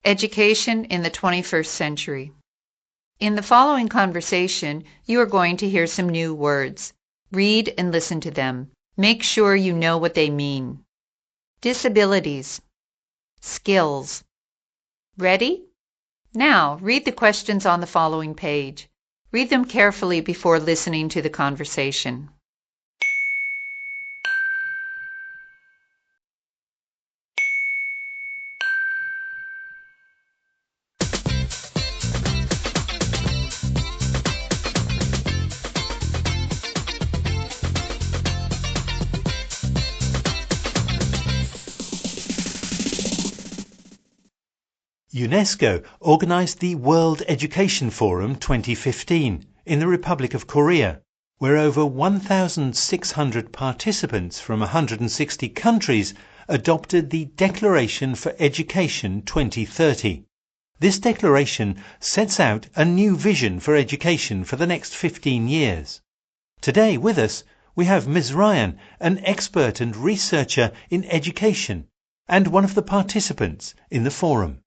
Education in the 21st Century. In the following conversation, you are going to hear some new words. Read and listen to them. Make sure you know what they mean. Disabilities. Skills. Ready? Now, read the questions on the following page. Read them carefully before listening to the conversation. UNESCO organised the World Education Forum 2015 in the Republic of Korea, where over 1,600 participants from 160 countries adopted the Declaration for Education 2030. This declaration sets out a new vision for education for the next 15 years. Today with us we have Ms. Ryan, an expert and researcher in education and one of the participants in the forum.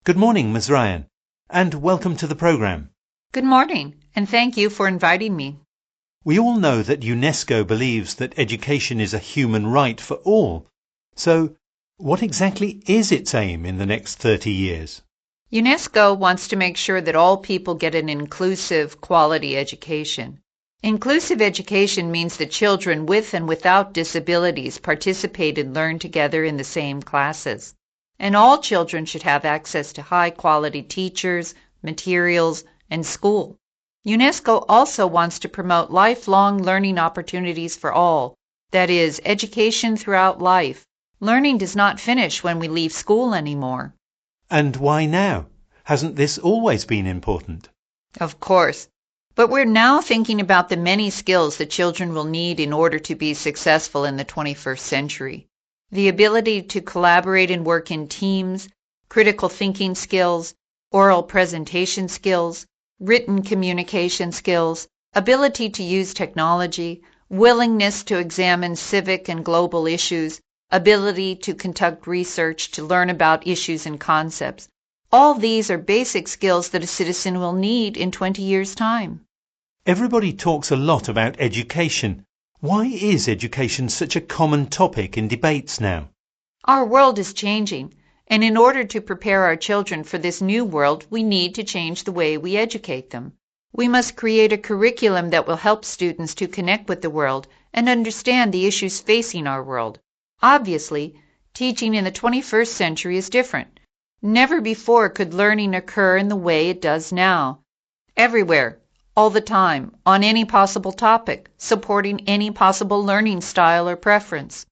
Good morning, Ms. Ryan, and welcome to the programme. Good morning, and thank you for inviting me. We all know that UNESCO believes that education is a human right for all. So, what exactly is its aim in the next 30 years? UNESCO wants to make sure that all people get an inclusive, quality education. Inclusive education means that children with and without disabilities participate and learn together in the same classes. And all children should have access to high-quality teachers, materials, and school. UNESCO also wants to promote lifelong learning opportunities for all, that is, education throughout life. Learning does not finish when we leave school anymore. And why now? Hasn't this always been important? Of course. But we're now thinking about the many skills that children will need in order to be successful in the 21st century. The ability to collaborate and work in teams, critical thinking skills, oral presentation skills, written communication skills, ability to use technology, willingness to examine civic and global issues, ability to conduct research to learn about issues and concepts. All these are basic skills that a citizen will need in 20 years' time. Everybody talks a lot about education. Why is education such a common topic in debates now? Our world is changing, and in order to prepare our children for this new world, we need to change the way we educate them. We must create a curriculum that will help students to connect with the world and understand the issues facing our world. Obviously, teaching in the 21st century is different. Never before could learning occur in the way it does now. Everywhere, all the time, on any possible topic, supporting any possible learning style or preference.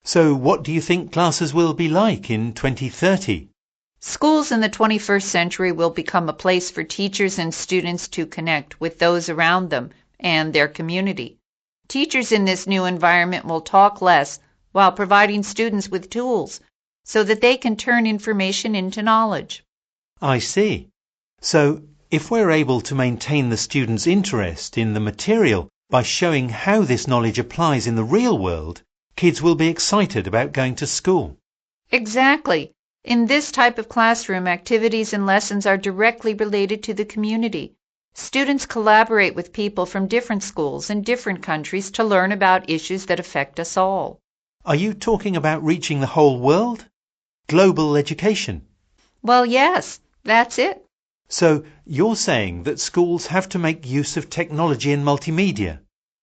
So what do you think classes will be like in 2030? Schools in the 21st century will become a place for teachers and students to connect with those around them and their community. Teachers in this new environment will talk less while providing students with tools so that they can turn information into knowledge. I see. So, if we're able to maintain the students' interest in the material by showing how this knowledge applies in the real world, kids will be excited about going to school. Exactly. In this type of classroom, activities and lessons are directly related to the community. Students collaborate with people from different schools and different countries to learn about issues that affect us all. Are you talking about reaching the whole world? Global education? Well, yes, that's it. So, you're saying that schools have to make use of technology and multimedia.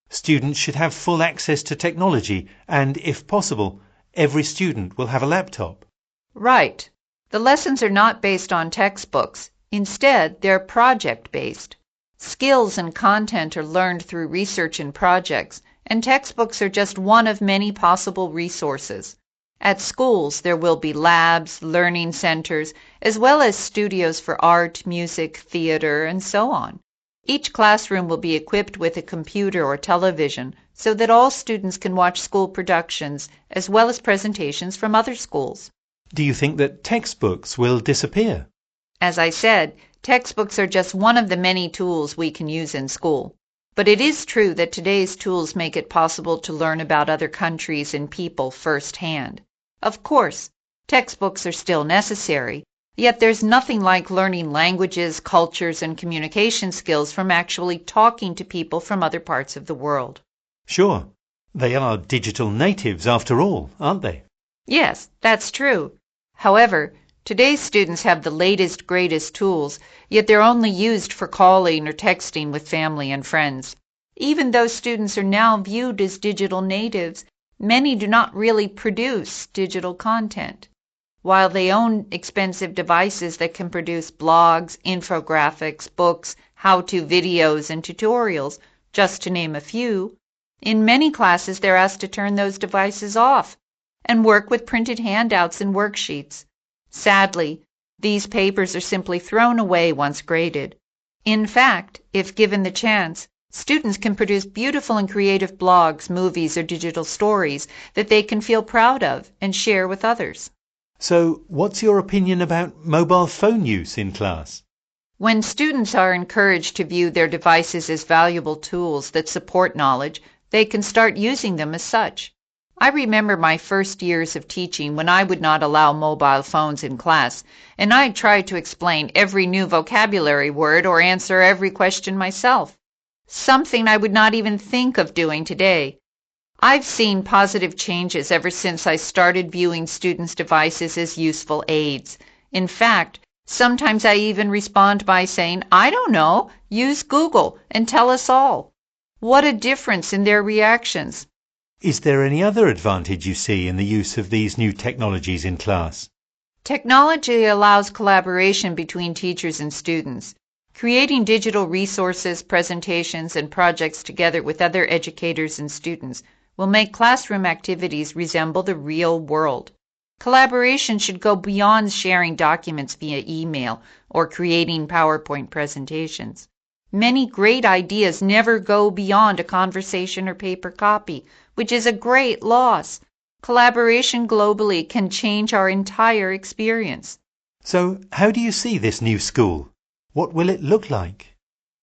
Students should have full access to technology and, if possible, every student will have a laptop. Right. The lessons are not based on textbooks. Instead, they're project-based. Skills and content are learned through research and projects, and textbooks are just one of many possible resources. At schools, there will be labs, learning centers, as well as studios for art, music, theater, and so on. Each classroom will be equipped with a computer or television so that all students can watch school productions as well as presentations from other schools. Do you think that textbooks will disappear? As I said, textbooks are just one of the many tools we can use in school. But it is true that today's tools make it possible to learn about other countries and people firsthand. Of course, textbooks are still necessary, Yet there's nothing like learning languages, cultures, and communication skills from actually talking to people from other parts of the world. Sure. They are digital natives after all, aren't they? Yes, that's true. However, today's students have the latest, greatest tools, yet they're only used for calling or texting with family and friends. Even though students are now viewed as digital natives, many do not really produce digital content. While they own expensive devices that can produce blogs, infographics, books, how-to videos, and tutorials, just to name a few, in many classes they're asked to turn those devices off and work with printed handouts and worksheets. Sadly, these papers are simply thrown away once graded. In fact, if given the chance, students can produce beautiful and creative blogs, movies, or digital stories that they can feel proud of and share with others. So, what's your opinion about mobile phone use in class? When students are encouraged to view their devices as valuable tools that support knowledge, they can start using them as such. I remember my first years of teaching when I would not allow mobile phones in class, and I tried to explain every new vocabulary word or answer every question myself, something I would not even think of doing today. I've seen positive changes ever since I started viewing students' devices as useful aids. In fact, sometimes I even respond by saying, "I don't know, use Google and tell us all." What a difference in their reactions. Is there any other advantage you see in the use of these new technologies in class? Technology allows collaboration between teachers and students. Creating digital resources, presentations, and projects together with other educators and students will make classroom activities resemble the real world. Collaboration should go beyond sharing documents via email or creating PowerPoint presentations. Many great ideas never go beyond a conversation or paper copy, which is a great loss. Collaboration globally can change our entire experience. So, how do you see this new school? What will it look like?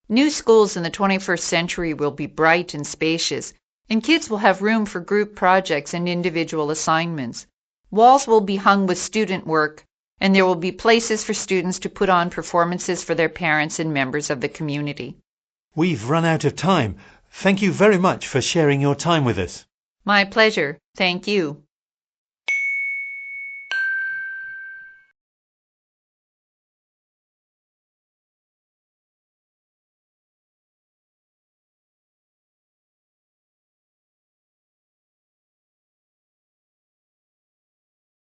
New schools in the 21st century will be bright and spacious, and kids will have room for group projects and individual assignments. Walls will be hung with student work, and there will be places for students to put on performances for their parents and members of the community. We've run out of time. Thank you very much for sharing your time with us. My pleasure. Thank you.